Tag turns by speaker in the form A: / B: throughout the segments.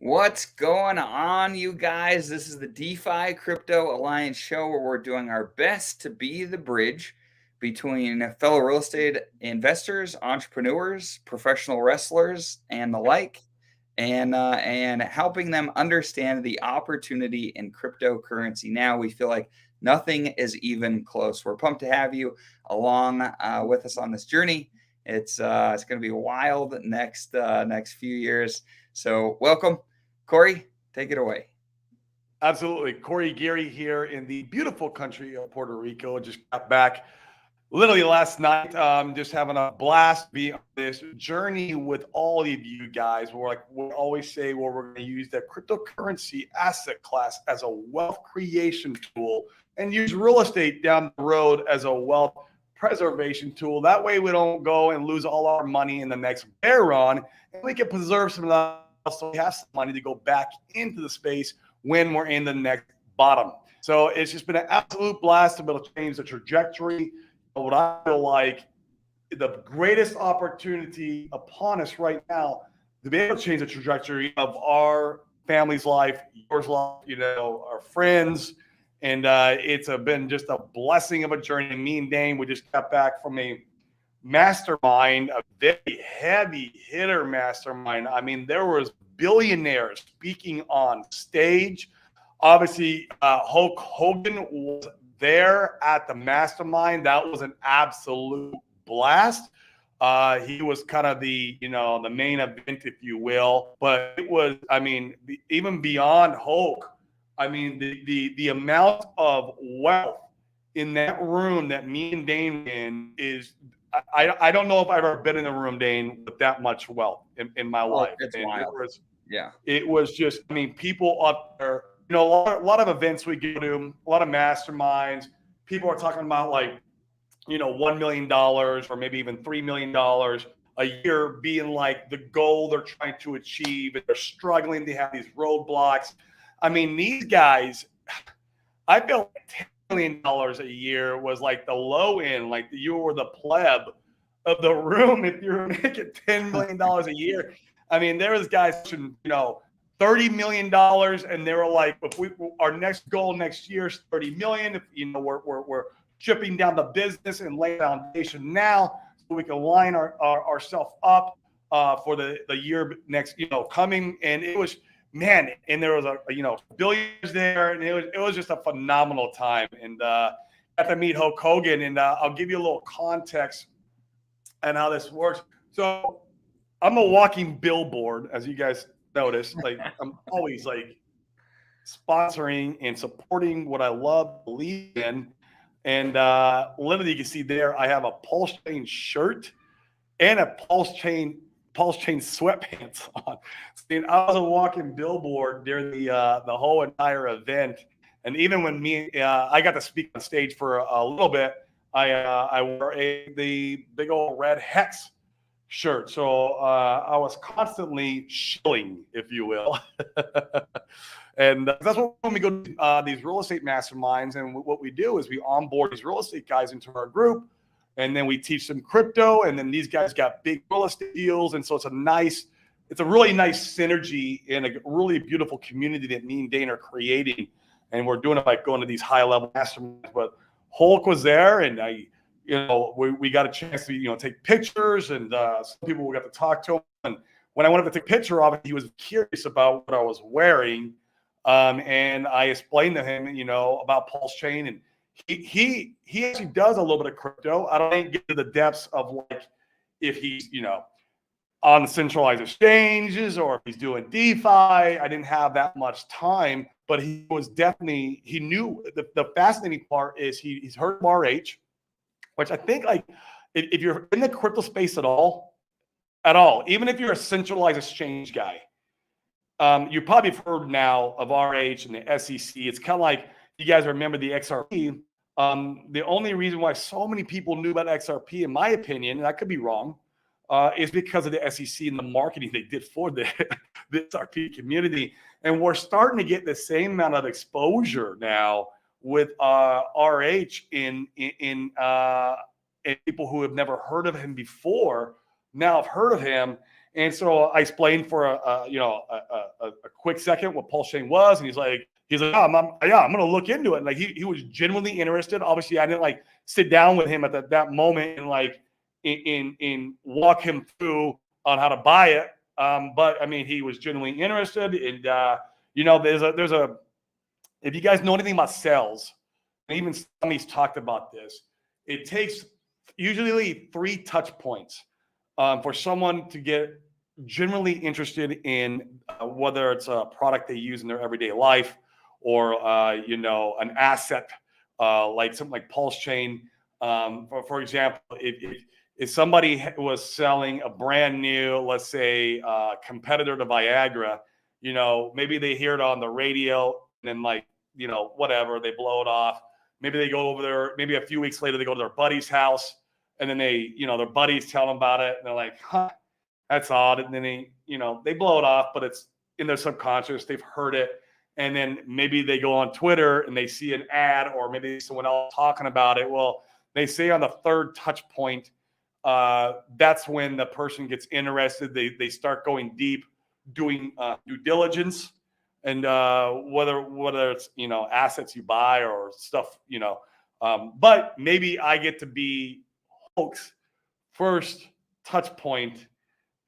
A: What's going on, you guys? This is the DeFi Crypto Alliance show where we're doing our best to be the bridge between fellow real estate investors, entrepreneurs, professional wrestlers, and the like, and helping them understand the opportunity in cryptocurrency. Now we feel like nothing is even close. We're pumped to have you along with us on this journey. It's going to be wild next few years. So welcome. Corey, take it away.
B: Absolutely. Corey Geary here in the beautiful country of Puerto Rico. Just got back literally last night. Just having a blast being on this journey with all of you guys. We always say, well, we're going to use the cryptocurrency asset class as a wealth creation tool and use real estate down the road as a wealth preservation tool. That way we don't go and lose all our money in the next bear run, and we can preserve some of that so we have some money to go back into the space when we're in the next bottom. So it's just been an absolute blast to be able to change the trajectory of what I feel like the greatest opportunity upon us right now to be able to change the trajectory of our family's life, yours life, our friends. And it's been just a blessing of a journey. Me and Dane, we just got back from a mastermind, a very heavy hitter mastermind. I mean, there was billionaires speaking on stage. Obviously, Hulk Hogan was there at the mastermind. That was an absolute blast. He was kind of the main event, if you will. But it was, I mean, even beyond Hulk, I mean, the amount of wealth in that room that me and Dane in is, I don't know if I've ever been in a room, Dane, with that much wealth in my life.
A: It's
B: and
A: wild.
B: It was just, I mean, people up there, a lot of events we go to, a lot of masterminds, people are talking about like, $1 million or maybe even $3 million a year being like the goal they're trying to achieve. And they're struggling. They have these roadblocks. I mean, these guys, I felt like $10 million a year was like the low end, like you were the pleb of the room if you were making $10 million a year. I mean, there was guys, $30 million, and they were like, if our next goal next year is 30 million, if we're chipping down the business and laying foundation now so we can line ourselves up for the year next, coming. And it was, man, and there was billions there, and it was just a phenomenal time. And got to meet Hulk Hogan, and I'll give you a little context and how this works. So I'm a walking billboard, as you guys notice. Like, I'm always like sponsoring and supporting what I love, believe in. And literally, you can see there, I have a Pulsechain shirt and a Pulsechain sweatpants on. And I was a walking billboard during the whole entire event. And even when I got to speak on stage for a little bit, I wore the big old red hex shirt. So I was constantly shilling, if you will. And that's what when we go to these real estate masterminds, and what we do is we onboard these real estate guys into our group, and then we teach them crypto, and then these guys got big real estate deals. And so it's a really nice synergy in a really beautiful community that me and Dane are creating. And we're doing it by going to these high level masterminds. But Hulk was there, and we got a chance to, take pictures, and some people we got to talk to him. And when I wanted to take a picture of it, he was curious about what I was wearing. And I explained to him, about Pulsechain, and he actually does a little bit of crypto. I don't get to the depths of like if he's, on centralized exchanges or if he's doing DeFi. I didn't have that much time, but he knew the fascinating part is he's heard of RH, which I think, like, if you're in the crypto space at all, even if you're a centralized exchange guy, you probably have heard now of RH and the SEC. It's kind of like, you guys remember the XRP. The only reason why so many people knew about XRP, in my opinion, and I could be wrong, is because of the SEC and the marketing they did for the XRP community. And we're starting to get the same amount of exposure now with RH in people who have never heard of him before now have heard of him. And so I explained for a quick second what Pulsechain was, and he's like, oh, I'm going to look into it. And like he was genuinely interested. Obviously, I didn't like sit down with him at that moment and like in walk him through on how to buy it. But I mean, he was genuinely interested, and there's a if you guys know anything about sales, and even Tommy's talked about this, it takes usually 3 touch points for someone to get generally interested in whether it's a product they use in their everyday life or an asset like something like Pulsechain. For example, if somebody was selling a brand new, let's say, competitor to Viagra, maybe they hear it on the radio and then like, whatever, they blow it off. Maybe they go over there, maybe a few weeks later, they go to their buddy's house and then their buddies tell them about it. And they're like, huh, that's odd. And then they blow it off, but it's in their subconscious. They've heard it. And then maybe they go on Twitter and they see an ad or maybe someone else talking about it. Well, they say on the 3rd touch point, that's when the person gets interested. They start going deep, doing due diligence, and whether it's assets you buy or stuff, but maybe I get to be Hulk's first touch point,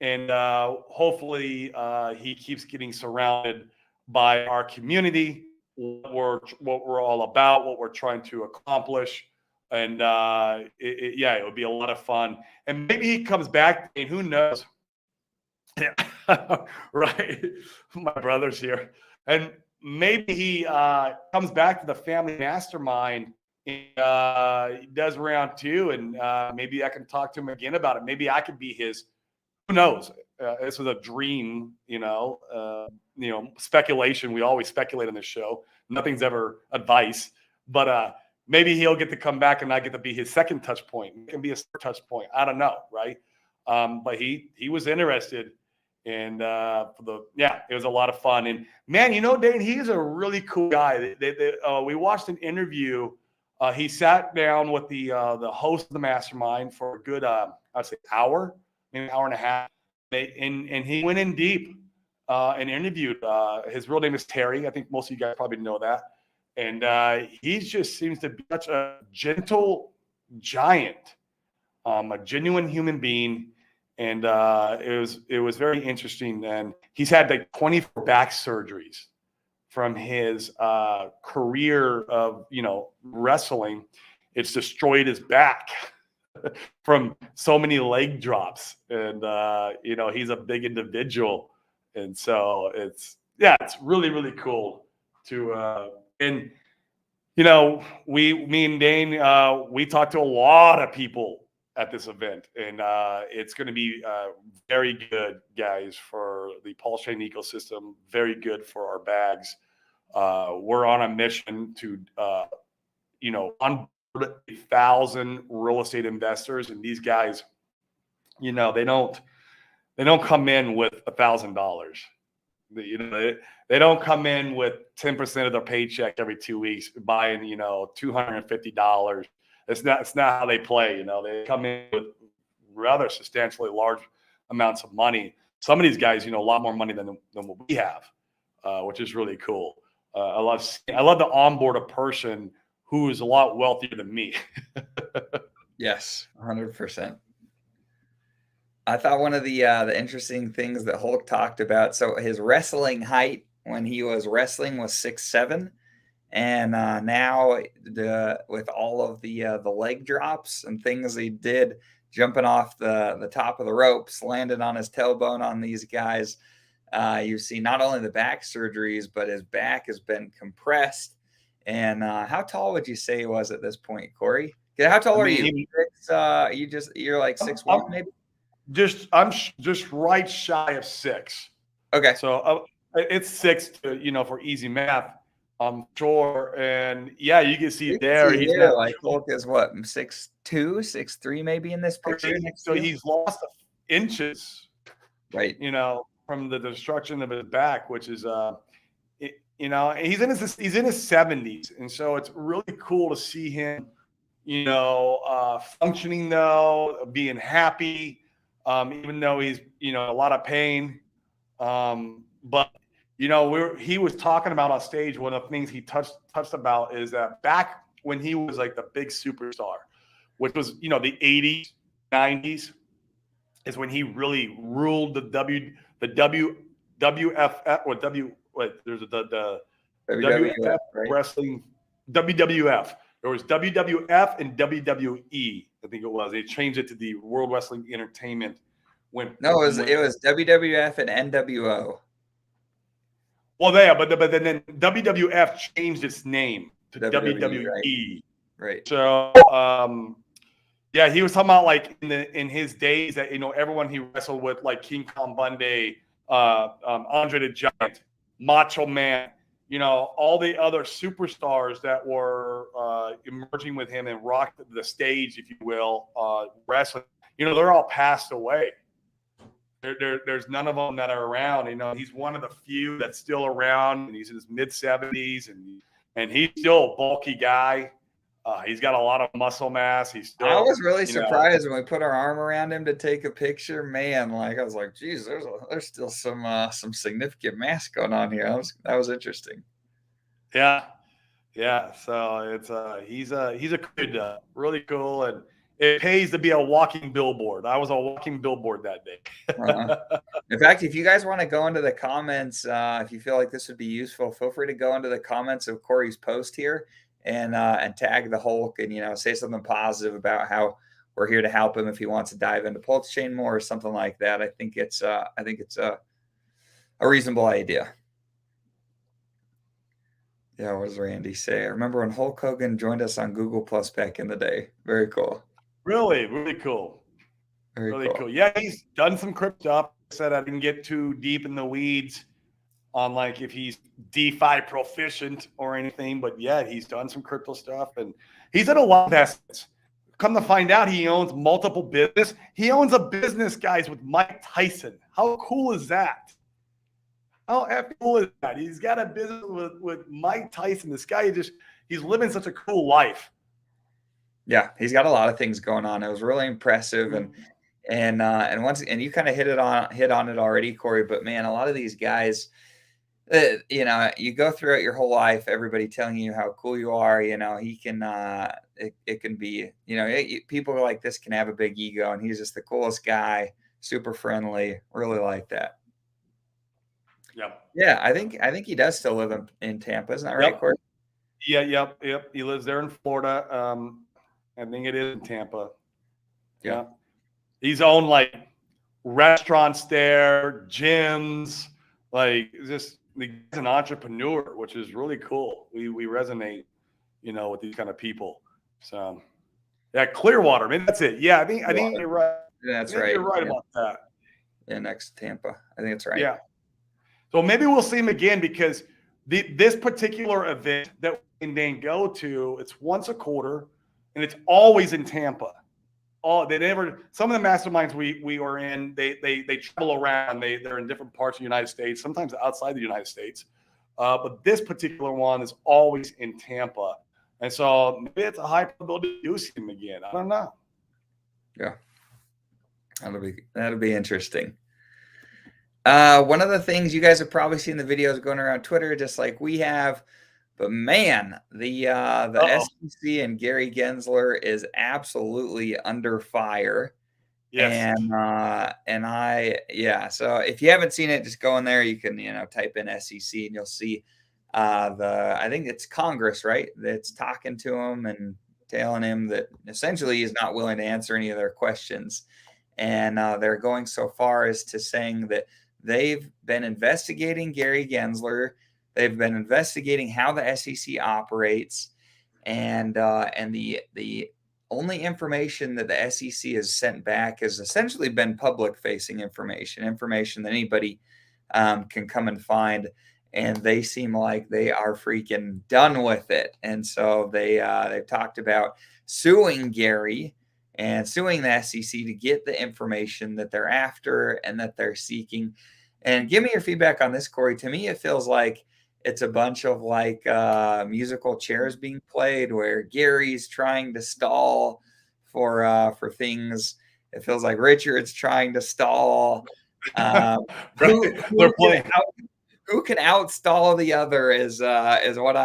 B: and hopefully he keeps getting surrounded by our community, what we're all about, what we're trying to accomplish. And it would be a lot of fun. And maybe he comes back, and who knows? Right. My brother's here. And maybe he comes back to the family mastermind and does round 2. And maybe I can talk to him again about it. Maybe I could be his, who knows? This was a dream, speculation. We always speculate on this show. Nothing's ever advice. But maybe he'll get to come back and I get to be his second touch point. It can be a touch point. I don't know, right? But he was interested, and it was a lot of fun. And man, Dane, he's a really cool guy. We watched an interview. He sat down with the host of the mastermind for a good, I'd say hour, maybe an hour and a half. And he went in deep and interviewed. His real name is Terry. I think most of you guys probably know that. And he just seems to be such a gentle giant, a genuine human being. And it was very interesting. And he's had like 24 back surgeries from his career of, wrestling. It's destroyed his back from so many leg drops. And, he's a big individual. And so it's really, really cool to, and, me and Dane, we talked to a lot of people at this event, and it's going to be very good, guys, for the Pulsechain ecosystem, very good for our bags. We're on a mission to, onboard 1,000 real estate investors, and these guys, they don't come in with $1,000. They don't come in with 10% of their paycheck every 2 weeks buying, $250. It's not how they play. They come in with rather substantially large amounts of money. Some of these guys, a lot more money than what we have, which is really cool. I love to onboard a person who is a lot wealthier than me.
A: Yes, 100%. I thought one of the interesting things that Hulk talked about, so his wrestling height when he was wrestling was 6'7", and now with all of the leg drops and things he did, jumping off the top of the ropes, landed on his tailbone on these guys, you see not only the back surgeries, but his back has been compressed. And how tall would you say he was at this point, Corey? How tall are you? You're like 6'1", maybe?
B: I'm just right shy of 6.
A: Okay.
B: So it's 6 to, for easy math, I'm sure. And yeah, you can see he's
A: there, like Hulk is what, 6'2", 6'3", maybe in this picture.
B: So he's lost inches,
A: right?
B: From the destruction of his back, which is he's in his 70s, and so it's really cool to see him, functioning though, being happy. even though he's, a lot of pain. But he was talking about on stage, one of the things he touched about is that back when he was like the big superstar, which was, the 80s, 90s, is when he really ruled the WFF or there's the WFF
A: WWF, right?
B: wrestling, WWF. There was WWF and WWE, I think it was. They changed it to the World Wrestling Entertainment.
A: No, it was WWF and NWO.
B: Well, yeah, but then WWF changed its name to
A: WWE,
B: WWE.
A: right?
B: So, yeah, he was talking about like in his days that everyone he wrestled with, like King Kong Bundy, Andre the Giant, Macho Man, all the other superstars that were emerging with him and rocked the stage, if you will, wrestling. They're all passed away. There's none of them that are around. He's one of the few that's still around, and he's in his mid-70s, and he's still a bulky guy. He's got a lot of muscle mass. He's still.
A: I was really surprised when we put our arm around him to take a picture. Man, I was like, geez, there's still some significant mass going on here. That was interesting.
B: Yeah. So it's he's a good, really cool, and it pays to be a walking billboard. I was a walking billboard that day.
A: In fact, if you guys want to go into the comments, if you feel like this would be useful, feel free to go into the comments of Corey's post here and tag the Hulk and say something positive about how we're here to help him if he wants to dive into Pulsechain more or something like that. I think it's a reasonable idea. Yeah, what does Randy say? I remember when Hulk Hogan joined us on Google Plus back in the day. Very cool.
B: Really, really cool. Really cool. Yeah, he's done some crypto stuff. I said I didn't get too deep in the weeds on like if he's DeFi proficient or anything, but yeah, he's done some crypto stuff and he's in a lot of assets. Come to find out, he owns multiple business. He owns a business, guys, with Mike Tyson. How cool is that? How cool is that? He's got a business with Mike Tyson. This guy he's living such a cool life.
A: Yeah, he's got a lot of things going on. It was really impressive, and you kind of hit on it already, Corey. But man, a lot of these guys, you go throughout your whole life, everybody telling you how cool you are. He can, it can be, people like this can have a big ego, and he's just the coolest guy, super friendly, really like that.
B: Yep.
A: Yeah, I think he does still live in Tampa, isn't that right, Corey?
B: Yeah, yep. He lives there in Florida. I think it is in Tampa. Yeah. He's owned like restaurants there, gyms, like just he's an entrepreneur, which is really cool. We resonate, with these kind of people. So yeah, Clearwater. Maybe that's it. Yeah, I think you're right.
A: Yeah, that's right.
B: You're right about that.
A: Yeah, next to Tampa. I think that's right.
B: Yeah. So maybe we'll see him again because this particular event that we can then go to, it's once a quarter, and it's always in Tampa. Some of the masterminds we are in, they travel around. They're in different parts of the United States, sometimes outside the United States. But this particular one is always in Tampa. And so maybe it's a high probability to see him again. I don't know.
A: Yeah. That'll be interesting. One of the things you guys have probably seen the videos going around Twitter, just like we have, but man, the SEC and Gary Gensler is absolutely under fire.
B: Yes.
A: So if you haven't seen it, just go in there. You can, type in SEC and you'll see I think it's Congress, right? That's talking to him and telling him that essentially he's not willing to answer any of their questions. And they're going so far as to saying that they've been investigating Gary Gensler. They've been investigating how the SEC operates, and the only information that the SEC has sent back has essentially been public-facing information that anybody can come and find. And they seem like they are freaking done with it. And so they've talked about suing Gary and suing the SEC to get the information that they're after and that they're seeking. And give me your feedback on this, Corey. To me, it feels like it's a bunch of like musical chairs being played where Gary's trying to stall for things. It feels like Richard's trying to stall.
B: Right.
A: Who
B: They're playing.
A: who can outstall the other is what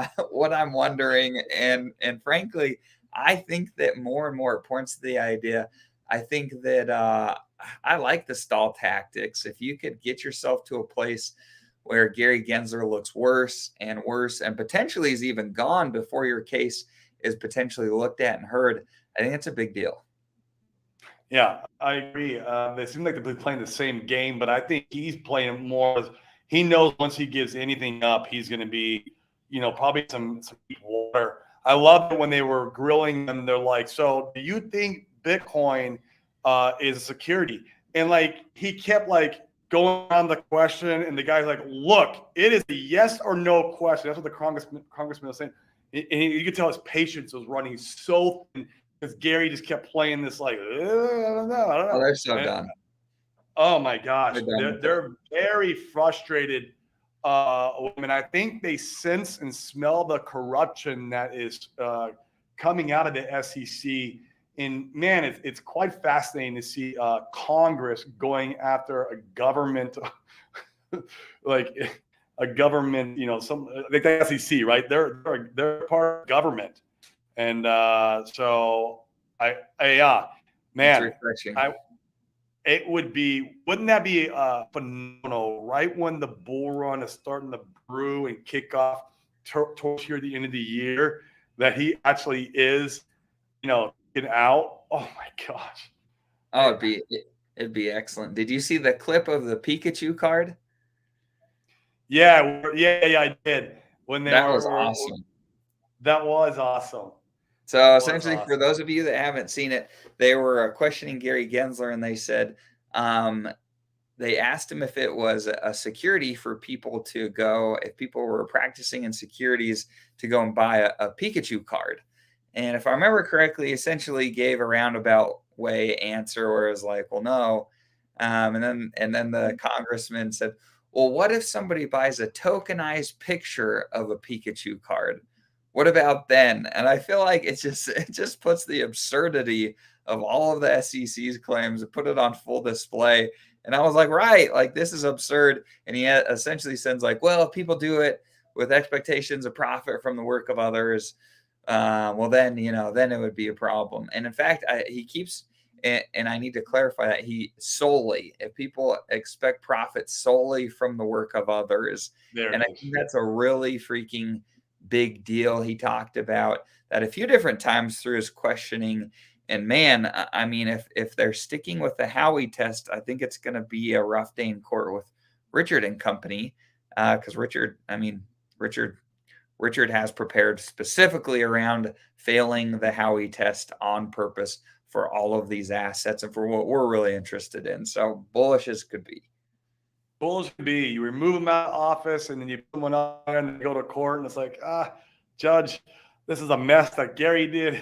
A: I'm wondering. And frankly, I think that more and more it points to the idea. I think that I like the stall tactics. If you could get yourself to a place where Gary Gensler looks worse and potentially is even gone before your case is potentially looked at and heard, I think it's a big deal.
B: Yeah, I agree. They seem like they're playing the same game, but I think he's playing more. He knows once he gives anything up, he's going to be, probably some deep water. I love it when they were grilling them. They're like, "So, do you think Bitcoin is a security?" And like he kept like going on the question, and the guy's like, "Look, it is a yes or no question." That's what the congressman was saying, and you could tell his patience was running so thin. Because Gary just kept playing this like, I don't know.
A: Oh, they're so done.
B: Oh my gosh,
A: They're
B: they're very frustrated women. I think they sense and smell the corruption that is coming out of the SEC. And man, it's quite fascinating to see Congress going after a government, like a government, like the SEC, right? They're part of government. And so yeah, man,
A: refreshing.
B: wouldn't that be phenomenal? Right when the bull run is starting to brew and kick off towards here at the end of the year, that he actually is, getting out. Oh my gosh.
A: Oh, it'd be excellent. Did you see the clip of the Pikachu card?
B: Yeah, I did. When they
A: That was awesome.
B: That was awesome.
A: So essentially, for those of you that haven't seen it, they were questioning Gary Gensler, and they said they asked him if it was a security for people to go, if people were practicing in securities, to go and buy a Pikachu card. And if I remember correctly, essentially gave a roundabout way answer, where it was like, well, no. And then the congressman said, well, what if somebody buys a tokenized picture of a Pikachu card? What about then? And I feel like it just puts the absurdity of all of the SEC's claims and put it on full display. And I was like, right, like this is absurd. And he essentially says like, well, if people do it with expectations of profit from the work of others, well, then, then it would be a problem. And in fact, he keeps, and I need to clarify that if people expect profit solely from the work of others, and I think that's a really freaking big deal. He talked about that a few different times through his questioning. And man, I mean, if they're sticking with the Howey test, I think it's going to be a rough day in court with Richard and company, because Richard has prepared specifically around failing the Howey test on purpose for all of these assets and for what we're really interested in. So bullish as could be.
B: Bullish could be. You remove them out of office and then you put one up there and they go to court and it's like, judge, this is a mess that Gary did.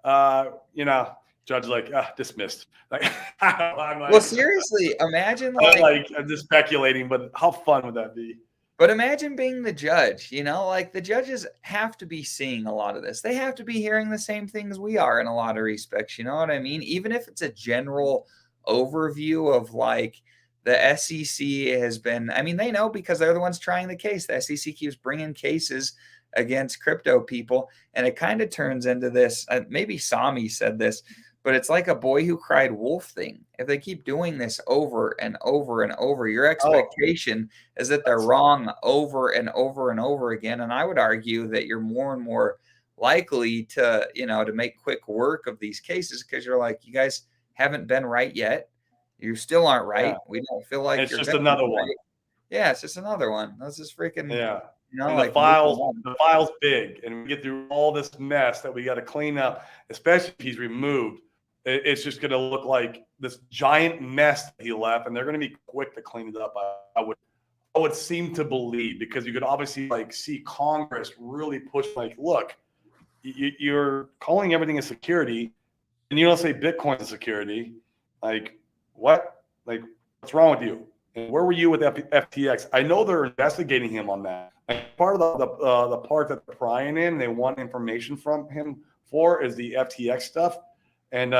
B: Judge like, dismissed. Like,
A: well, seriously, imagine
B: I'm just speculating, but how fun would that be?
A: But imagine being the judge, like the judges have to be seeing a lot of this. They have to be hearing the same things we are in a lot of respects. You know what I mean? Even if it's a general overview of like the SEC has been, I mean, they know because they're the ones trying the case. The SEC keeps bringing cases against crypto people. And it kind of turns into this, maybe Sami said this, but it's like a boy who cried wolf thing. If they keep doing this over and over and over, your expectation is that they're wrong over and over and over again. And I would argue that you're more and more likely to, to make quick work of these cases because you're like, you guys haven't been right yet. You still aren't right. Yeah. We don't feel like
B: it's just another one.
A: Right. Yeah, it's just another one. That's just freaking
B: and like the file's big, and we get through all this mess that we got to clean up, especially if he's removed. It's just going to look like this giant mess that he left, and they're going to be quick to clean it up. I would seem to believe, because you could obviously like see Congress really push like, look, you're calling everything a security, and you don't say Bitcoin's a security. Like what? Like what's wrong with you? And where were you with FTX? I know they're investigating him on that. Like part of the part that they're prying in, they want information from him for, is the FTX stuff. And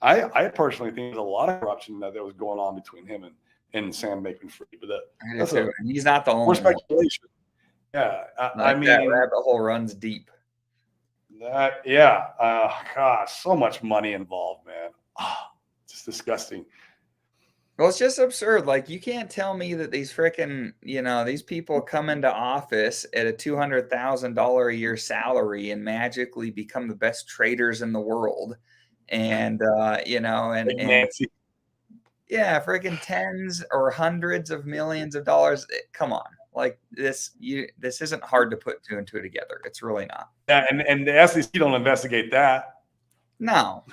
B: I personally think there's a lot of corruption that was going on between him and Sam Bankman-Fried, but
A: I do
B: that's
A: too.
B: a
A: And he's not the
B: more
A: only one.
B: speculation. Yeah, I
A: Like that
B: mean
A: rabbit hole runs deep.
B: that. Yeah, gosh, so much money involved, man. Just disgusting.
A: Well, it's just absurd. Like, you can't tell me that these frickin', these people come into office at a $200,000 a year salary and magically become the best traders in the world. And,
B: Like Nancy.
A: yeah, freaking tens or hundreds of millions of dollars. Come on. Like this isn't hard to put two and two together. It's really not.
B: Yeah, and the SEC don't investigate that.
A: No,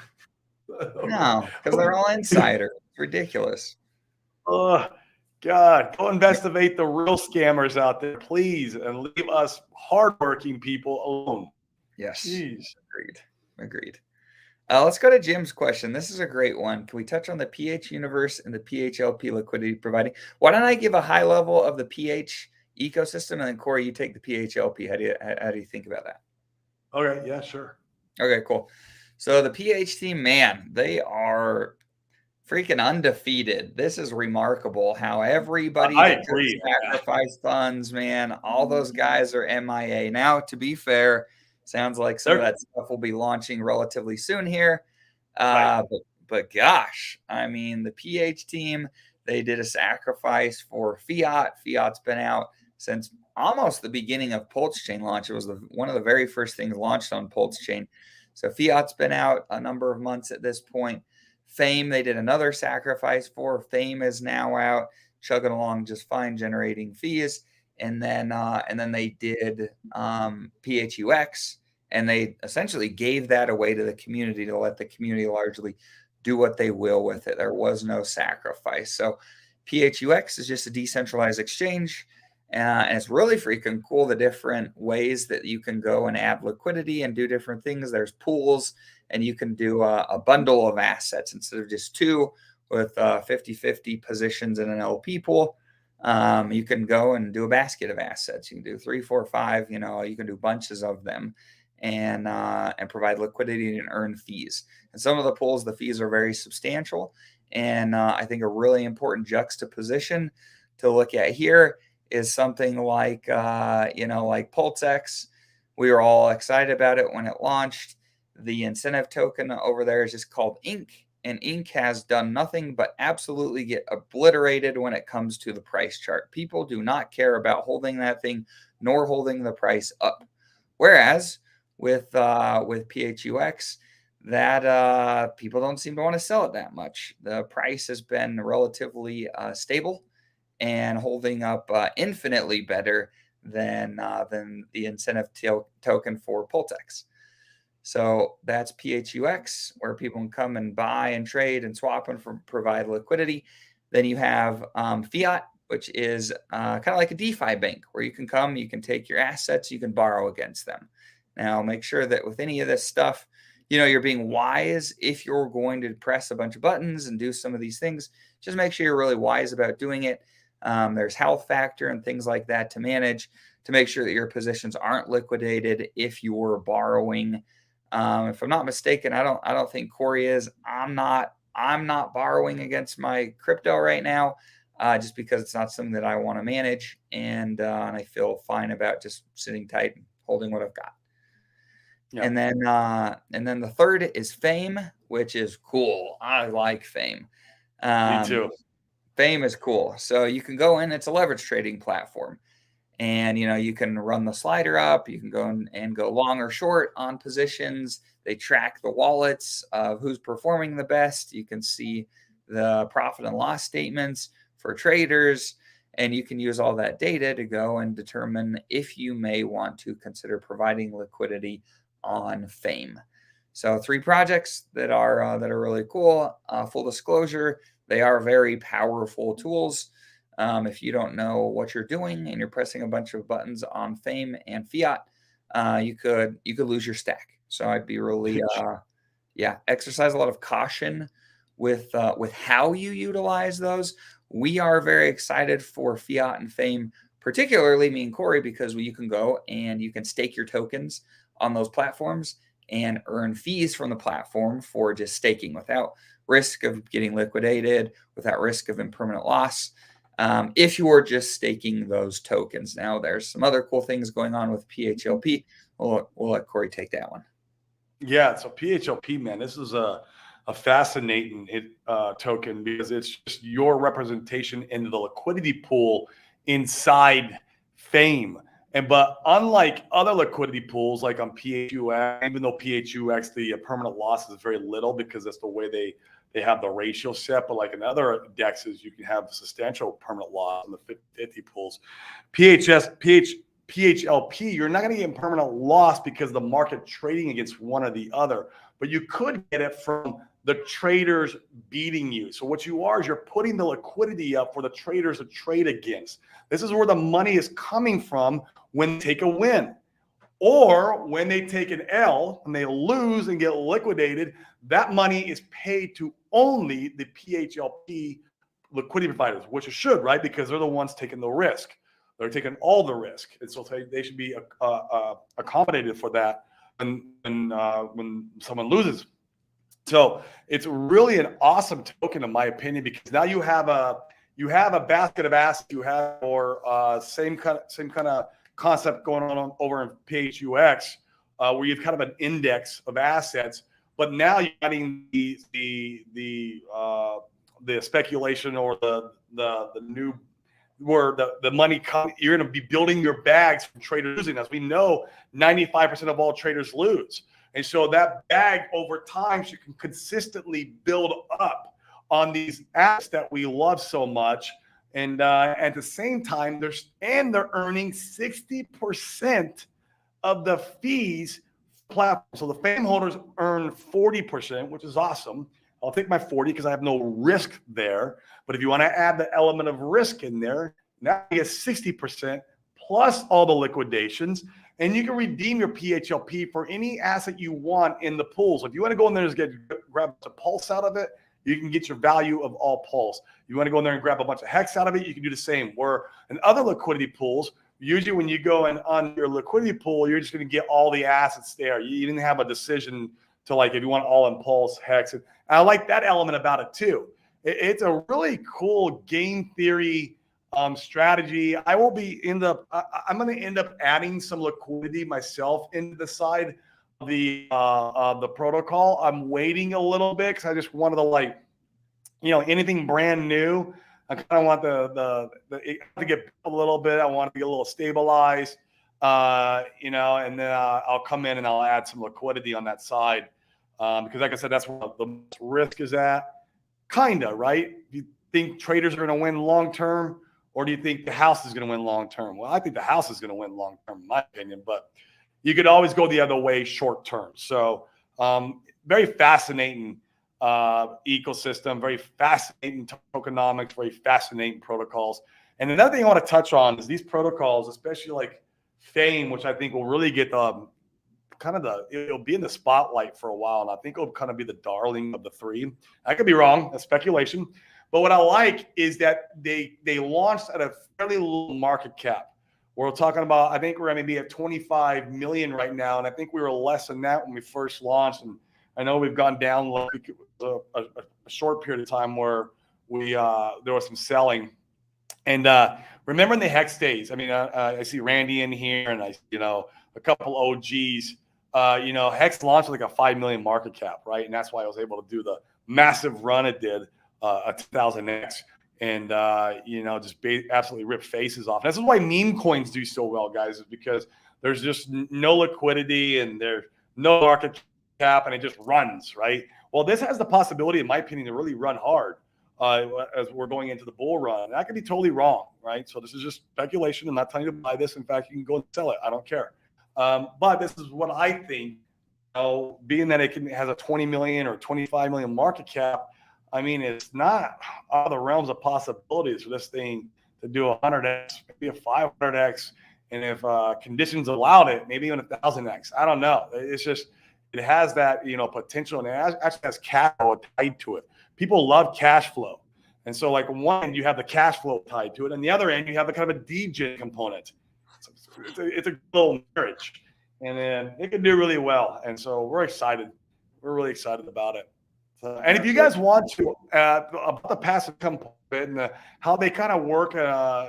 A: because they're all insiders. It's ridiculous.
B: Oh, God, go investigate the real scammers out there, please, and leave us hardworking people alone.
A: Yes.
B: Jeez.
A: Agreed. Let's go to Jim's question. This is a great one. Can we touch on the PH universe and the PHLP liquidity providing? Why don't I give a high level of the PH ecosystem, and then Corey, you take the PHLP. How do you think about that?
B: Okay, yeah, sure.
A: Okay, cool. So the PH team, man, they are freaking undefeated. This is remarkable how everybody
B: I agree.
A: sacrifice funds, man. All those guys are MIA. Now, to be fair, sounds like some of that stuff will be launching relatively soon here.
B: Right.
A: But gosh, I mean, the PH team, they did a sacrifice for Fiat. Fiat's been out since almost the beginning of Pulsechain launch. It was one of the very first things launched on Pulsechain. So Fiat's been out a number of months at this point. Fame, they did another sacrifice for. Fame is now out, chugging along just fine, generating fees. And then they did PHUX, and they essentially gave that away to the community to let the community largely do what they will with it. There was no sacrifice. So PHUX is just a decentralized exchange. And it's really freaking cool, the different ways that you can go and add liquidity and do different things. There's pools, and you can do a bundle of assets instead of just two with 50-50 positions in an LP pool. You can go and do a basket of assets. You can do 3, 4, 5, you can do bunches of them and provide liquidity and earn fees. And some of the pools, the fees are very substantial. And I think a really important juxtaposition to look at here is something like, like Pulsex. We were all excited about it when it launched. The incentive token over there is just called Ink, and Ink has done nothing but absolutely get obliterated when it comes to the price chart. People do not care about holding that thing nor holding the price up. Whereas with PHUX, that people don't seem to want to sell it that much. The price has been relatively stable and holding up infinitely better than the incentive token for Pulsex. So that's PHUX, where people can come and buy and trade and swap and provide liquidity. Then you have Fiat, which is kind of like a DeFi bank, where you can come, you can take your assets, you can borrow against them. Now, make sure that with any of this stuff, you're being wise. If you're going to press a bunch of buttons and do some of these things, just make sure you're really wise about doing it. There's health factor and things like that to manage, to make sure that your positions aren't liquidated if you're borrowing. If I'm not mistaken, I don't think Corey is. I'm not borrowing against my crypto right now, just because it's not something that I want to manage, and I feel fine about just sitting tight and holding what I've got. Yeah. And then the third is Fame, which is cool. I like Fame.
B: Me too.
A: Fame is cool. So you can go in, it's a leverage trading platform. And, you can run the slider up. You can go and go long or short on positions. They track the wallets of who's performing the best. You can see the profit and loss statements for traders. And you can use all that data to go and determine if you may want to consider providing liquidity on Fame. So 3 projects that are really cool. Full disclosure, they are very powerful tools. If you don't know what you're doing and you're pressing a bunch of buttons on Fame and Fiat, you could lose your stack. So I'd be really, exercise a lot of caution with how you utilize those. We are very excited for Fiat and Fame, particularly me and Corey, because you can go and you can stake your tokens on those platforms and earn fees from the platform for just staking without risk of getting liquidated, without risk of impermanent loss. If you are just staking those tokens. Now, there's some other cool things going on with PHLP. We'll let Corey take that one.
B: Yeah, so PHLP, man, this is a fascinating token because it's just your representation into the liquidity pool inside Fame. But unlike other liquidity pools, like on PHUX, even though PHUX the permanent loss is very little because that's the way they have the ratio set. But like in other dexes, you can have substantial permanent loss in the 50 pools. PHLP, you're not going to get permanent loss because the market trading against one or the other, but you could get it from the traders beating you. So what you are is you're putting the liquidity up for the traders to trade against. This is where the money is coming from when they take a win. Or when they take an L and they lose and get liquidated, that money is paid to only the PHLP liquidity providers, which it should, right? Because they're the ones taking the risk. They're taking all the risk. And so they should be accommodated for that when someone loses. So it's really an awesome token, in my opinion, because now you have a basket of assets. You have same kind of concept going on over in PHUX, where you've kind of an index of assets, but now you're getting the speculation or the new where the money comes. You're going to be building your bags from traders losing. As we know, 95% of all traders lose. And so that bag over time should consistently build up on these apps that we love so much. And at the same time, they're earning 60% of the fees platform. So the Fame holders earn 40%, which is awesome. I'll take my 40 because I have no risk there. But if you want to add the element of risk in there, now you get 60% plus all the liquidations. And you can redeem your PHLP for any asset you want in the pools. If you want to go in there and grab a pulse out of it, you can get your value of all pulse. You want to go in there and grab a bunch of hex out of it, you can do the same. Where in other liquidity pools, usually when you go in on your liquidity pool, you're just going to get all the assets there. You didn't have a decision to like if you want all in pulse, hex. And I like that element about it too. It's a really cool game theory strategy. I'm going to end up adding some liquidity myself into the side of the protocol. I'm waiting a little bit because I just wanted to anything brand new. I kind of want to get a little bit. I want to get a little stabilized, and then I'll come in and I'll add some liquidity on that side because, like I said, that's where the most risk is at. Kinda, right? Do you think traders are going to win long term, or do you think the house is going to win long term? Well, I think the house is going to win long term, in my opinion, but you could always go the other way short term. So very fascinating ecosystem, very fascinating tokenomics, very fascinating protocols. And another thing I want to touch on is these protocols, especially like Fame, which I think will really get it'll be in the spotlight for a while. And I think it'll kind of be the darling of the three. I could be wrong, that's speculation. But what I like is that they launched at a fairly low market cap. We're talking about, I think we're maybe at 25 million right now. And I think we were less than that when we first launched. And I know we've gone down like a short period of time where there was some selling. And remember in the Hex days, I mean, I see Randy in here and a couple OGs. Hex launched like a 5 million market cap, right? And that's why I was able to do the massive run it did, a 1000X. And, just absolutely rip faces off. And this is why meme coins do so well, guys, is because there's just no liquidity and there's no market cap and it just runs, right? Well, this has the possibility, in my opinion, to really run hard as we're going into the bull run. And I could be totally wrong, right? So this is just speculation. I'm not telling you to buy this. In fact, you can go and sell it. I don't care. But this is what I think, being that it has a 20 million or 25 million market cap, I mean, it's not out of the realms of possibilities for this thing to do 100x, maybe a 500x, and if conditions allowed it, maybe even 1,000x. I don't know. It's just it has that potential, and it actually has cash flow tied to it. People love cash flow, and so like one end you have the cash flow tied to it, and the other end you have a kind of a DJ component. It's a little marriage, and then it could do really well. And so we're excited. We're really excited about it. So, and if you guys want to about the passive income and how they kind of work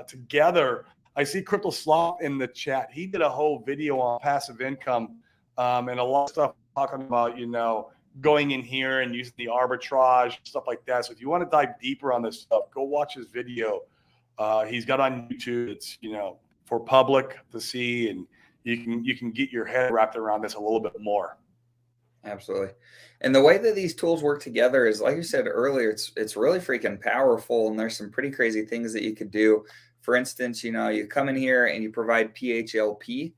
B: together, I see Crypto Slot in the chat. He did a whole video on passive income and a lot of stuff talking about, going in here and using the arbitrage, stuff like that. So if you want to dive deeper on this stuff, go watch his video. He's got on YouTube. It's, for public to see, and you can get your head wrapped around this a little bit more.
A: Absolutely. And the way that these tools work together is, like you said earlier, it's really freaking powerful. And there's some pretty crazy things that you could do. For instance, you come in here and you provide PHLP.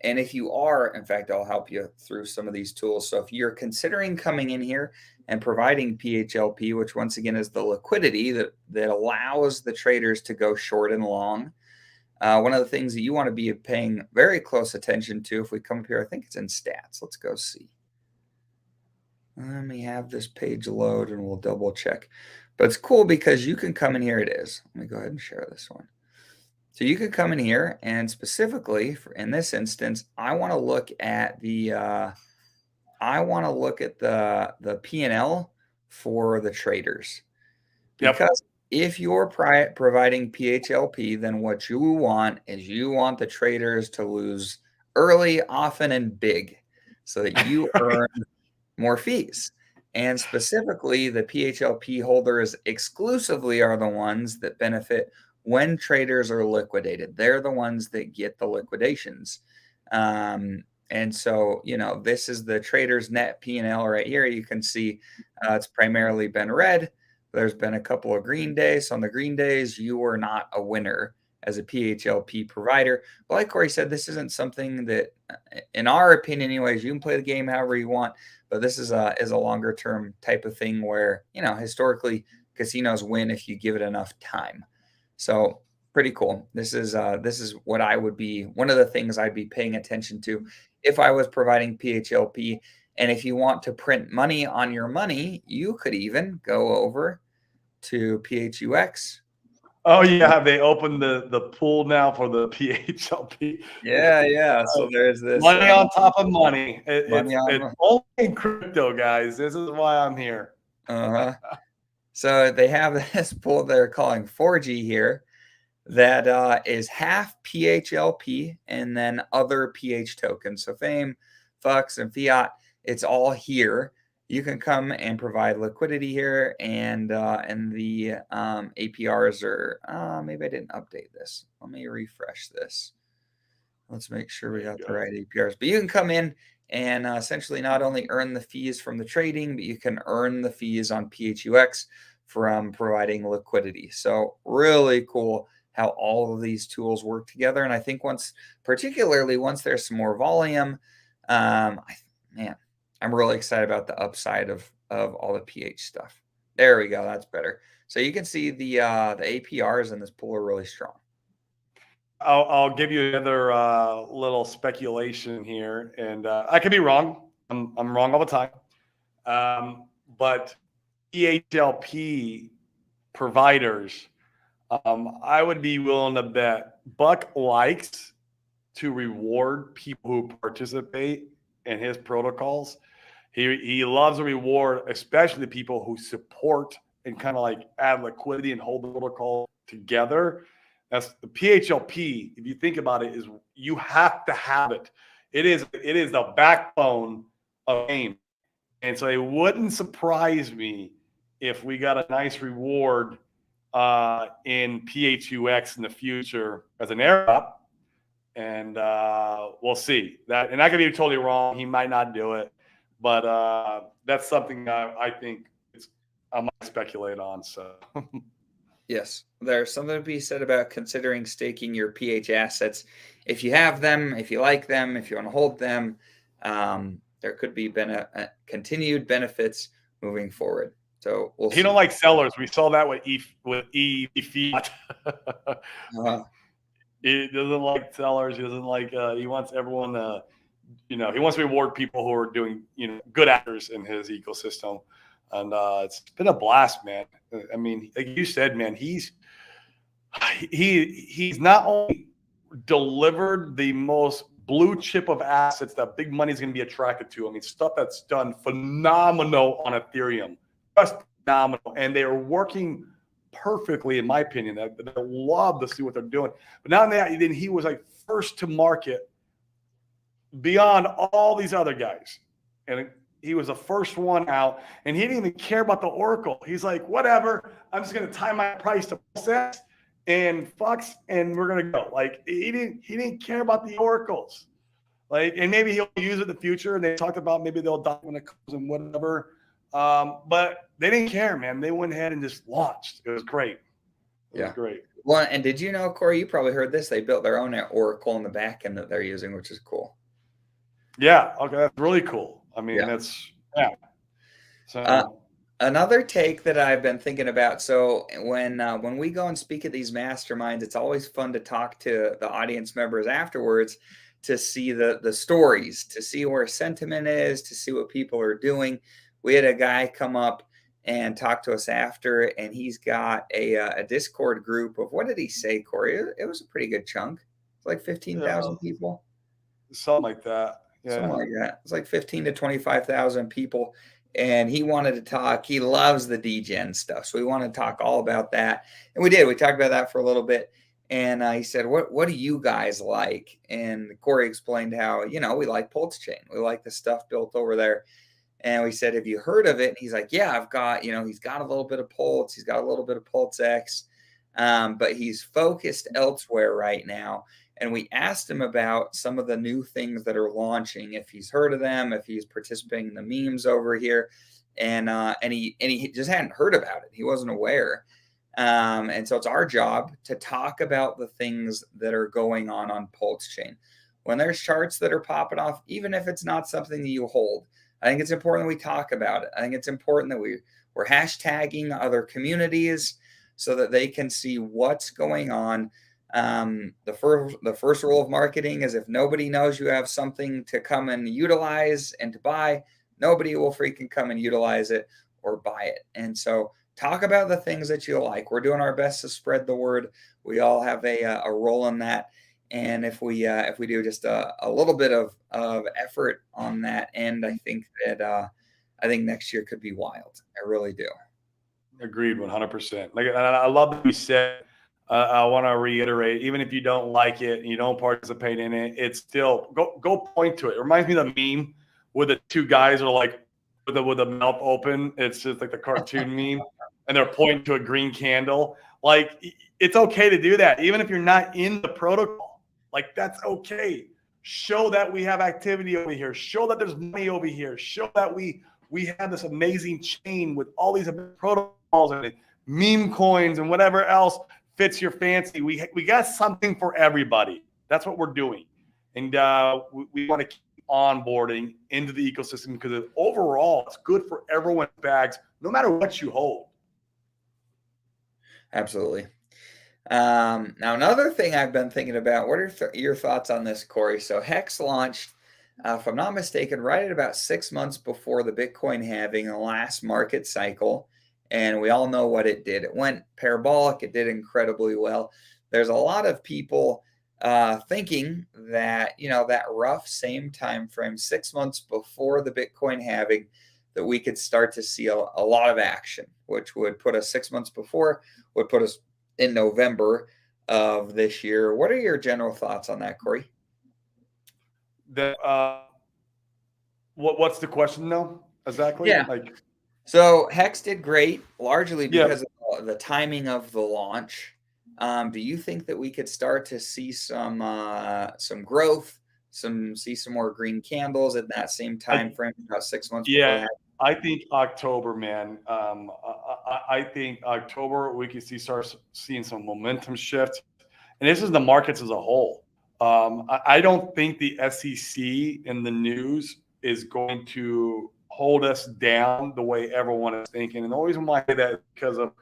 A: And if you are, in fact, I'll help you through some of these tools. So if you're considering coming in here and providing PHLP, which once again is the liquidity that allows the traders to go short and long, one of the things that you want to be paying very close attention to, if we come up here, I think it's in stats. Let's go see. Let me have this page load and we'll double check. But it's cool because you can come in here. It is. Let me go ahead and share this one. So you could come in here and specifically in this instance, I want to look at the P&L for the traders. Because if you're providing PHLP, then what you want is the traders to lose early, often, and big so that you earn more fees. And specifically, the PHLP holders exclusively are the ones that benefit when traders are liquidated. They're the ones that get the liquidations. And so, this is the trader's net P&L right here. You can see it's primarily been red. There's been a couple of green days. So on the green days, you are not a winner as a PHLP provider. But like Corey said, this isn't something that, in our opinion anyways, you can play the game however you want. But this is a longer term type of thing where, historically casinos win if you give it enough time. So pretty cool. This is what I would be, one of the things I'd be paying attention to if I was providing PHLP. And if you want to print money on your money, you could even go over to PHUX.
B: Oh yeah, they opened the pool now for the PHLP.
A: Yeah. So there's this
B: money on top of money. It's only in crypto, guys. This is why I'm here.
A: So they have this pool they're calling 4G here that is half PHLP and then other PH tokens. So Fame, FUX, and Fiat, it's all here. You can come and provide liquidity here, and the APRs are, maybe I didn't update this. Let me refresh this. Let's make sure we got the right APRs. But you can come in and essentially not only earn the fees from the trading, but you can earn the fees on PHUX from providing liquidity. So really cool how all of these tools work together. And I think particularly once there's some more volume, I'm really excited about the upside of all the PH stuff. There we go. That's better. So you can see the APRs in this pool are really strong.
B: I'll give you another little speculation here, and I could be wrong. I'm wrong all the time. But PHLP providers, I would be willing to bet Buck likes to reward people who participate in his protocols. He loves to reward, especially the people who support and kind of like add liquidity and hold the protocol together. That's the PHLP. If you think about it, is you have to have it. It is the backbone of the game. And so it wouldn't surprise me if we got a nice reward in PHUX in the future as an airdrop. And we'll see that. And I could be totally wrong. He might not do it, but that's something I think I might speculate on. So.
A: Yes, there's something to be said about considering staking your PH assets. If you have them, if you like them, if you want to hold them, there could be continued benefits moving forward. So we'll see.
B: He don't like sellers. We saw that with Fiat. He doesn't like sellers. He doesn't like. He wants everyone to, he wants to reward people who are doing, good actors in his ecosystem. And it's been a blast, man. I mean, like you said, man, he's not only delivered the most blue chip of assets that big money is going to be attracted to. I mean, stuff that's done phenomenal on Ethereum, just phenomenal. And they are working perfectly, in my opinion. I love to see what they're doing. But now that then he was like first to market beyond all these other guys. And he was the first one out, and he didn't even care about the Oracle. He's like, whatever, I'm just going to tie my price to Pulsechain and Fox, and we're going to go. Like, he didn't care about the Oracles. Like, and maybe he'll use it in the future. And they talked about maybe they'll die when it comes and whatever. But they didn't care, man. They went ahead and just launched. It was great. It was great.
A: Well, and did you know, Corey, you probably heard this, they built their own Oracle in the back end that they're using, which is cool.
B: Yeah. Okay. That's really cool. I mean, So
A: another take that I've been thinking about. So when we go and speak at these masterminds, it's always fun to talk to the audience members afterwards to see the stories, to see where sentiment is, to see what people are doing. We had a guy come up and talk to us after, and he's got a Discord group of, what did he say, Corey? It was a pretty good chunk. It's like 15,000 people.
B: Something like that. Yeah.
A: Something like that. It's like 15 to 25,000 people. And he wanted to talk. He loves the DGen stuff. So we wanted to talk all about that. And we did. We talked about that for a little bit. And he said, what do you guys like? And Corey explained how, we like Pulsechain. We like the stuff built over there. And we said, have you heard of it? And he's like, yeah, I've got, he's got a little bit of Pulse. He's got a little bit of PulseX. But he's focused elsewhere right now. And we asked him about some of the new things that are launching, if he's heard of them, if he's participating in the memes over here. And he just hadn't heard about it. He wasn't aware. And so it's our job to talk about the things that are going on Pulsechain. When there's charts that are popping off, even if it's not something that you hold, I think it's important that we talk about it. I think it's important that we're hashtagging other communities so that they can see what's going on. The first rule of marketing is if nobody knows you have something to come and utilize and to buy, nobody will freaking come and utilize it or buy it. And so talk about the things that you like. We're doing our best to spread the word. We all have a role in that. And if we do just a little bit of effort on that end, I think next year could be wild. I really do.
B: Agreed, 100%. Like, I love that you said. I want to reiterate, even if you don't like it and you don't participate in it, it's still go point to it. It reminds me of the meme where the two guys are like with the mouth open. It's just like the cartoon meme, and they're pointing to a green candle. Like, it's okay to do that, even if you're not in the protocol. Like, that's okay. Show that we have activity over here. Show that there's money over here. Show that we have this amazing chain with all these protocols and meme coins and whatever else fits your fancy. We got something for everybody. That's what we're doing. And we want to keep onboarding into the ecosystem because overall it's good for everyone's bags, no matter what you hold.
A: Absolutely. Now, another thing I've been thinking about, what are your thoughts on this, Corey? So Hex launched, if I'm not mistaken, right at about 6 months before the Bitcoin halving, the last market cycle. And we all know what it did. It went parabolic. It did incredibly well. There's a lot of people thinking that, that rough same time frame, 6 months before the Bitcoin halving, that we could start to see a lot of action, which would put us 6 months before, would put us in November of this year. What are your general thoughts on that, Corey?
B: What's the question though? Exactly.
A: Yeah. So Hex did great, largely because of the timing of the launch. Do you think that we could start to see some growth, see some more green candles at that same time frame, about 6 months?
B: Yeah, I think October, man. I think October we can start seeing some momentum shift, and this is the markets as a whole. I don't think the SEC in the news is going to hold us down the way everyone is thinking. And the reason why I say that is because of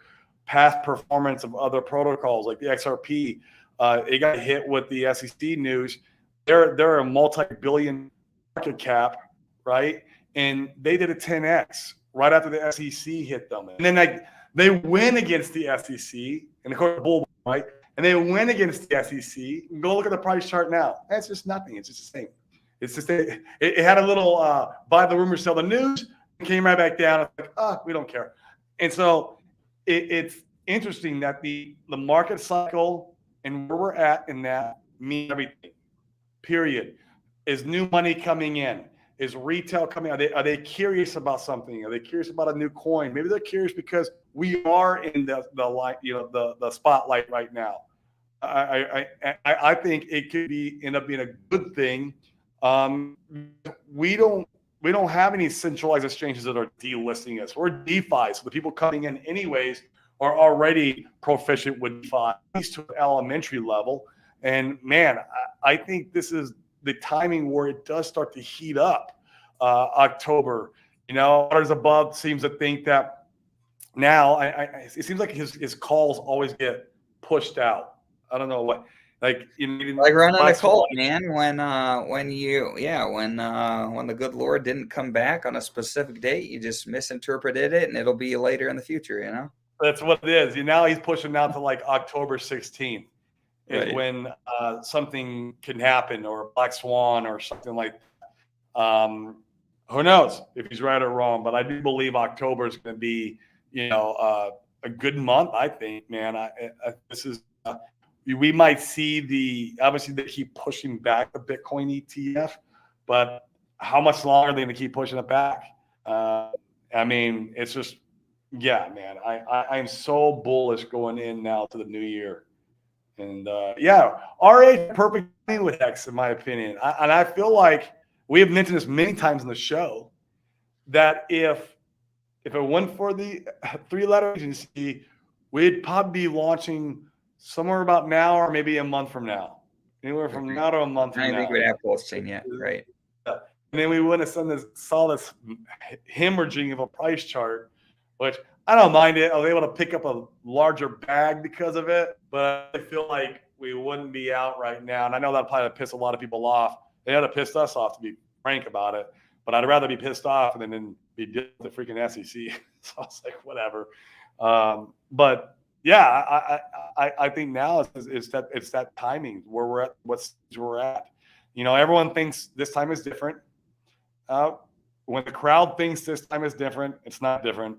B: past performance of other protocols like the XRP. It got hit with the SEC news. They're a multi-billion market cap, right? And they did a 10x right after the SEC hit them. And then they win against the SEC, and of course, bull, right? and they win against the SEC. Go look at the price chart now. That's just nothing. It's just the same. It's just it had a little buy the rumor, sell the news, came right back down. It's like, we don't care. And so it's interesting that the market cycle and where we're at in that means everything. Period. Is new money coming in? Is retail coming? Are they curious about something? Are they curious about a new coin? Maybe they're curious because we are in the light, the spotlight right now. I think it could end up being a good thing. We don't have any centralized exchanges that are delisting us. We're DeFi, so the people coming in anyways are already proficient with DeFi, at least to an elementary level. And man, I think this is the timing where it does start to heat up. October, Waters Above seems to think that now. It seems like his calls always get pushed out. I don't know what, like
A: running a cult, man. When the good Lord didn't come back on a specific date, you just misinterpreted it, and it'll be later in the future.
B: That's what it is. Now he's pushing out to like October 16th. Is right. When something can happen, or a black swan or something like that. Who knows if he's right or wrong, but I do believe October is going to be, a good month. I think, man, this is, we might see obviously they keep pushing back the Bitcoin ETF, but how much longer are they going to keep pushing it back? It's just, yeah, man, I'm so bullish going in now to the new year. And RA perfect with X, in my opinion. I feel like we have mentioned this many times in the show that if it went for the 3-letter agency, we'd probably be launching somewhere about now or maybe a month from now. Anywhere from now to a month from now.
A: I think we'd have Pulsechain yet, right?
B: And then we wouldn't have saw this hemorrhaging of a price chart, which I don't mind it. I was able to pick up a larger bag because of it, but I feel like we wouldn't be out right now. And I know that probably pissed a lot of people off. They had to piss us off, to be frank about it. But I'd rather be pissed off than be dealing with the freaking SEC. So I was like, whatever. But yeah, I think now it's that timing where we're at, what stage we're at. Everyone thinks this time is different. When the crowd thinks this time is different, it's not different.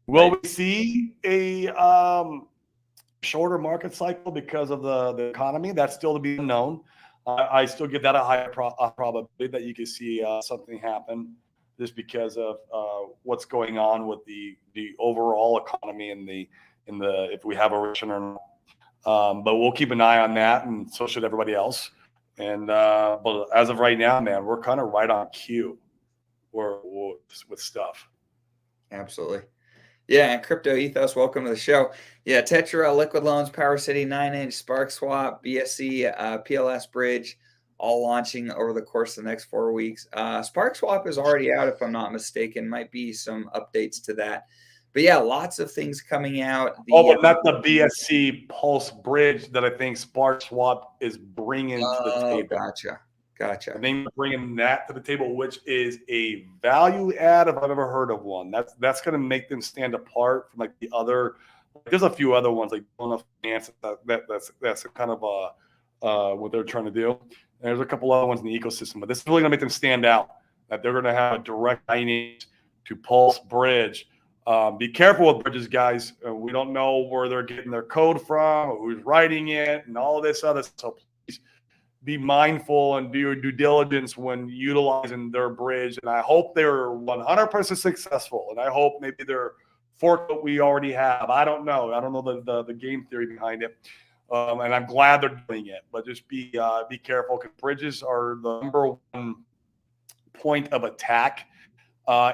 B: Will we see a shorter market cycle because of the economy? That's still to be unknown. I still give that a higher probability that you can see something happen just because of what's going on with the overall economy and the if we have a recession or not. But we'll keep an eye on that, and so should everybody else. And but as of right now, man, we're kind of right on cue with stuff.
A: Absolutely. Yeah, and Crypto Ethos, welcome to the show. Yeah, Tetra, Liquid Loans, Power City, 9-inch, Spark Swap, BSC, PLS Bridge, all launching over the course of the next 4 weeks. Spark Swap is already out, if I'm not mistaken. Might be some updates to that. But yeah, lots of things coming out.
B: But not the BSC Pulse Bridge that I think Spark Swap is bringing to the table.
A: Gotcha.
B: I think bringing that to the table, which is a value add if I've ever heard of one. That's going to make them stand apart from like the other. There's a few other ones like finance. That's kind of what they're trying to do. And there's a couple other ones in the ecosystem, but this is really going to make them stand out. That they're going to have a direct lineage to Pulse Bridge. Be careful with bridges, guys. We don't know where they're getting their code from, or who's writing it, and all this other stuff. So please be mindful and do your due diligence when utilizing their bridge. And I hope they're 100% successful. And I hope maybe they're fork what we already have. I don't know. I don't know the game theory behind it. And I'm glad they're doing it. But just be careful, because bridges are the number one point of attack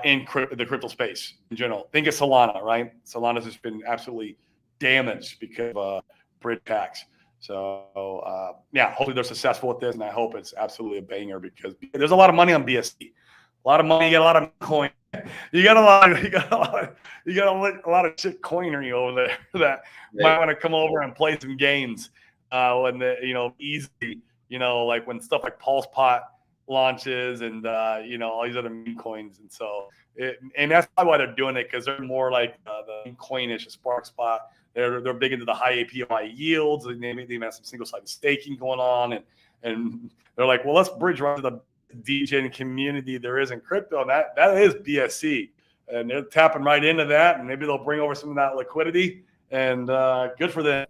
B: in the crypto space in general. Think of Solana, right? Solana's just been absolutely damaged because of bridge packs. So, hopefully they're successful with this, and I hope it's absolutely a banger, because there's a lot of money on BSC. A lot of money, you get a lot of coin. You got a lot of shit coinery over there that might want to come over and play some games when easy, like when stuff like Pulse Pot launches and all these other meme coins. And so and that's probably why they're doing it, because they're more like the meme coinish, Spark Spot, they're big into the high API yields. They even have some single-sided staking going on, and they're like, well, let's bridge right to the DJing community there is in crypto, and that is BSC, and they're tapping right into that, and maybe they'll bring over some of that liquidity, and good for them.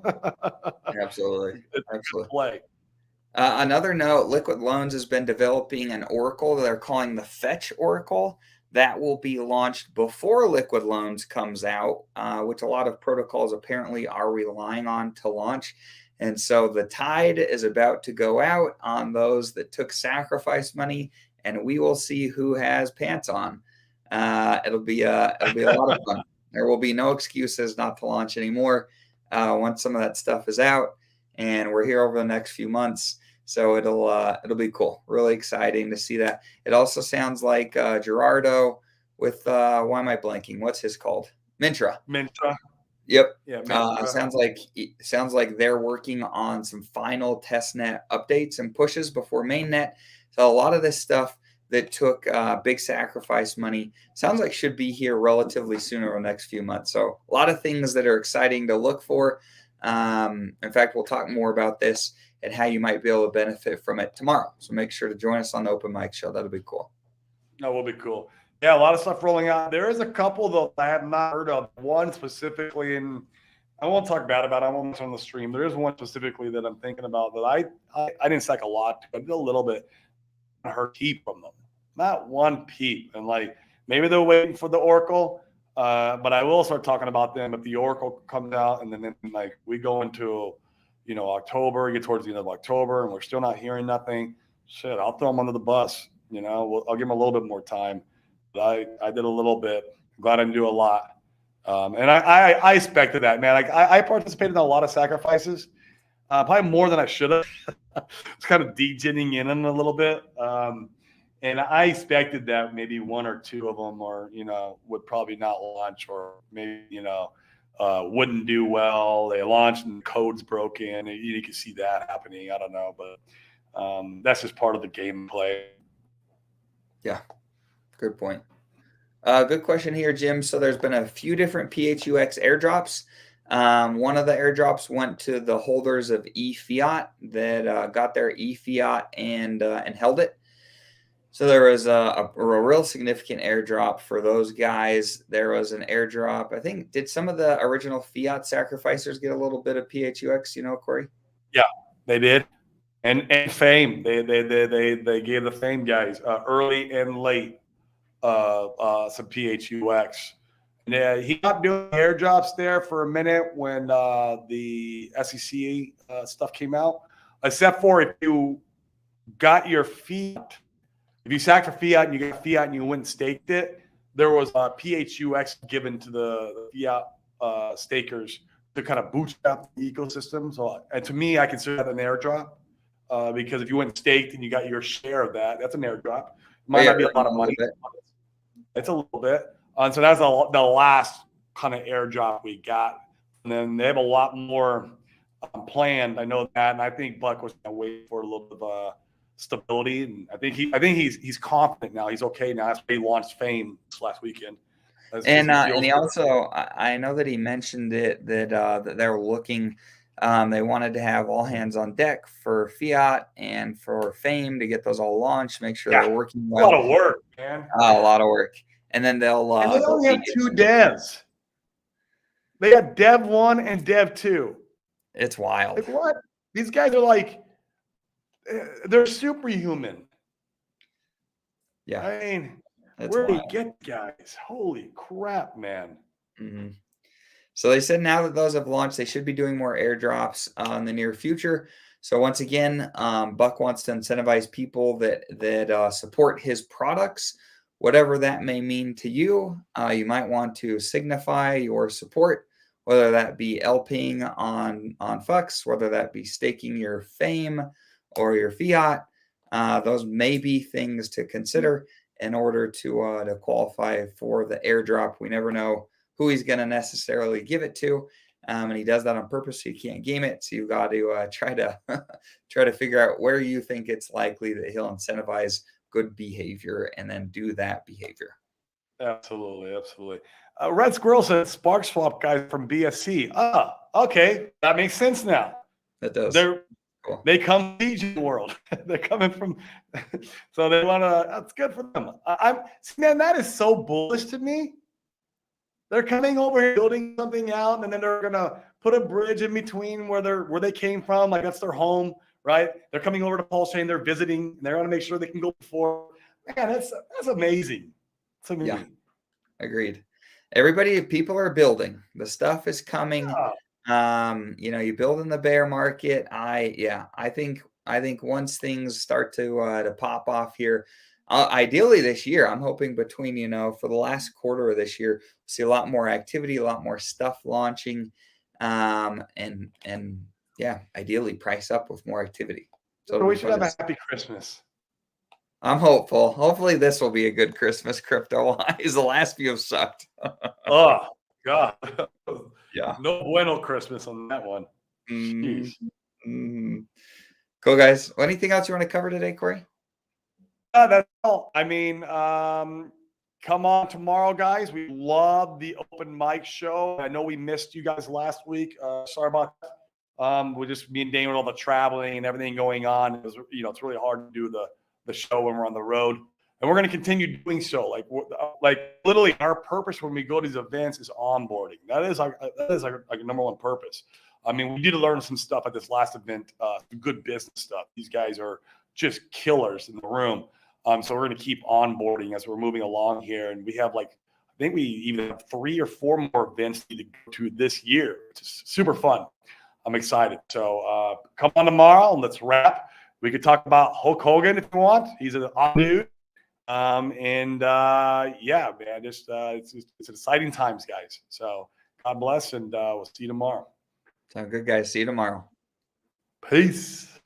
A: Absolutely.
B: It's
A: Absolutely.
B: a good play.
A: Another note, Liquid Loans has been developing an oracle that they're calling the Fetch Oracle that will be launched before Liquid Loans comes out, which a lot of protocols apparently are relying on to launch. And so the tide is about to go out on those that took sacrifice money, and we will see who has pants on. It'll be a lot of fun. There will be no excuses not to launch anymore once some of that stuff is out, and we're here over the next few months. So it'll be cool. Really exciting to see that. It also sounds like Gerardo with why am I blanking? What's his called? Mintra. Yep.
B: Yeah. Mintra.
A: Sounds like they're working on some final testnet updates and pushes before mainnet. So a lot of this stuff that took big sacrifice money sounds like should be here relatively soon over the next few months. So a lot of things that are exciting to look for. In fact, we'll talk more about this and how you might be able to benefit from it tomorrow. So make sure to join us on the open mic show. That'll be cool.
B: That will be cool. Yeah, a lot of stuff rolling out. There is a couple though I have not heard of. One specifically, and I won't talk bad about it. I won't mention on the stream. There is one specifically that I'm thinking about that I didn't stack a lot, but I did a little bit. I heard peep from them, not one peep, and like maybe they're waiting for the Oracle. But I will start talking about them if the Oracle comes out, and then like we go into October, get towards the end of October, and we're still not hearing nothing. Shit, I'll throw them under the bus. I'll give them a little bit more time. But I did a little bit. I'm glad I didn't do a lot. And I expected that, man. Like I participated in a lot of sacrifices, probably more than I should have. It's kind of degenning in a little bit. And I expected that maybe one or two of them would probably not launch, or maybe, wouldn't do well. They launched and the code's broken. You can see that happening. I don't know, but that's just part of the gameplay.
A: Yeah, good point. Good question here, Jim. So there's been a few different PHUX airdrops. One of the airdrops went to the holders of eFiat that got their eFiat and held it. So there was a real significant airdrop for those guys. There was an airdrop. I think, did some of the original fiat sacrificers get a little bit of PHUX, Corey?
B: Yeah, they did. And fame. They gave the fame guys early and late some PHUX. And he stopped doing airdrops there for a minute when the SEC stuff came out, except for if you got your fiat. If you sacked for fiat and you got fiat and you went and staked it, there was a PHUX given to the fiat stakers to kind of bootstrap the ecosystem. So, and to me, I consider that an airdrop because if you went and staked and you got your share of that, that's an airdrop. It might not be a lot of money. It's a little bit. And so that's the last kind of airdrop we got. And then they have a lot more planned. I know that, and I think Buck was going to wait for a little bit of stability, and I think he's confident now. He's okay now. That's why he launched Fame this last weekend.
A: And he also, I know that he mentioned it that they're looking. They wanted to have all hands on deck for Fiat and for Fame to get those all launched. Make sure they're working well.
B: A lot of work, man.
A: A lot of work, and then they'll.
B: And they only have two devs. They got Dev 1 and Dev 2.
A: It's wild.
B: Like what? These guys are like. They're superhuman.
A: Yeah.
B: I mean, where do you get guys? Holy crap, man.
A: Mm-hmm. So they said now that those have launched, they should be doing more airdrops in the near future. So once again, Buck wants to incentivize people that support his products, whatever that may mean to you. You might want to signify your support, whether that be LPing on FUX, whether that be staking your Fame or your fiat. Those may be things to consider in order to qualify for the airdrop. We never know who he's going to necessarily give it to, and he does that on purpose, so you can't game it. So you've got to try to figure out where you think it's likely that he'll incentivize good behavior, and then do that behavior.
B: Absolutely. Red Squirrel said Spark Swap guys from BSC. Okay, that makes sense now.
A: That does.
B: Cool. They come from the world. They're coming from, so they want to. That's good for them. Man, that is so bullish to me. They're coming over here, building something out, and then they're gonna put a bridge in between where they came from, like that's their home, right? They're coming over to Pulsechain, they're visiting, and they want to make sure they can go before. Man, that's amazing. It's amazing.
A: Yeah, agreed. People are building. The stuff is coming.
B: Yeah.
A: You build in the bear market. I think once things start to pop off here, ideally this year, I'm hoping between for the last quarter of this year, see a lot more activity, a lot more stuff launching, and yeah, ideally price up with more activity.
B: So we should have a happy Christmas.
A: I'm hopeful. Hopefully this will be a good Christmas crypto-wise. The last few have sucked.
B: Oh, God.
A: Yeah.
B: No bueno Christmas on that one.
A: Cool, guys. Anything else you want to cover today, Corey?
B: That's all. I mean, come on tomorrow, guys. We love the open mic show. I know we missed you guys last week. Sorry about that. We just me and Dane with all the traveling and everything going on. It was, it's really hard to do the show when we're on the road, and we're going to continue doing so. Like literally, our purpose when we go to these events is onboarding. That is our number one purpose. I mean, we did learn some stuff at this last event, good business stuff. These guys are just killers in the room. So we're going to keep onboarding as we're moving along here, and we have I think we even have 3 or 4 more events to go to this year, which is super fun. I'm excited. So come on tomorrow and let's wrap. We could talk about Hulk Hogan if you want. He's an odd dude. Yeah, man, it's exciting times, guys. So God bless, and we'll see you tomorrow.
A: Sound good, guys. See you tomorrow.
B: Peace.